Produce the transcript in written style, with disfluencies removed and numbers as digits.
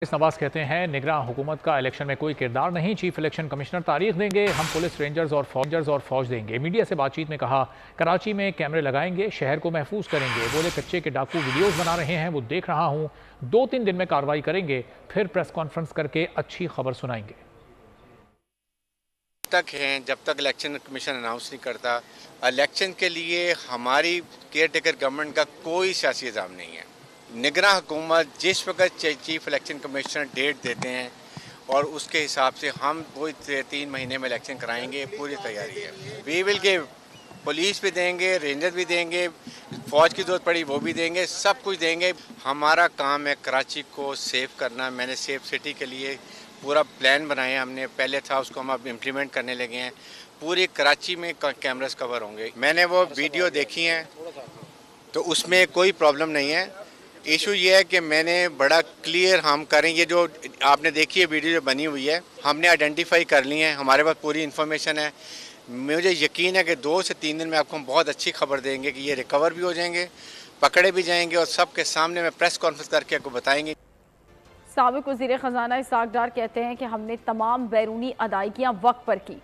नवाज कहते हैं निगरान हुकूमत का इलेक्शन में कोई किरदार नहीं, चीफ इलेक्शन कमिश्नर तारीख देंगे, हम पुलिस रेंजर्स और फौज देंगे। मीडिया से बातचीत में कहा कराची में कैमरे लगाएंगे, शहर को महफूज करेंगे। बोले कच्चे के डाकू वीडियोस बना रहे हैं, वो देख रहा हूं, 2-3 दिन में कार्रवाई करेंगे, फिर प्रेस कॉन्फ्रेंस करके अच्छी खबर सुनाएंगे। तक हैं जब तक इलेक्शन कमीशन अनाउंस नहीं करता, इलेक्शन के लिए हमारी केयर टेकर गवर्नमेंट का कोई सियासी निज़ाम नहीं है। निगरान हुकूमत जिस वक्त चीफ इलेक्शन कमिश्नर डेट देते हैं और उसके हिसाब से हम वो 3 महीने में इलेक्शन कराएंगे, पूरी तैयारी है। वी विल गिव, पुलिस भी देंगे, रेंजर भी देंगे, फौज की जरूरत पड़ी वो भी देंगे, सब कुछ देंगे। हमारा काम है कराची को सेफ करना। मैंने सेफ सिटी के लिए पूरा प्लान बनाया हमने, पहले था उसको हम अब इम्प्लीमेंट करने लगे हैं। पूरी कराची में कैमरास कवर होंगे। मैंने वो वीडियो देखी हैं तो उसमें कोई प्रॉब्लम नहीं है। इशू ये है कि मैंने बड़ा क्लियर हम करें, ये जो आपने देखी है वीडियो जो बनी हुई है, हमने आइडेंटिफाई कर ली है, हमारे पास पूरी इन्फॉर्मेशन है। मुझे यकीन है कि 2 से 3 दिन में आपको हम बहुत अच्छी खबर देंगे कि ये रिकवर भी हो जाएंगे, पकड़े भी जाएंगे और सबके सामने में प्रेस कॉन्फ्रेंस करके आपको बताएंगे। साबिक वज़ीर ख़ज़ाना इसहाक़ डार कहते हैं कि हमने तमाम बैरूनी अदायगियाँ वक्त पर की।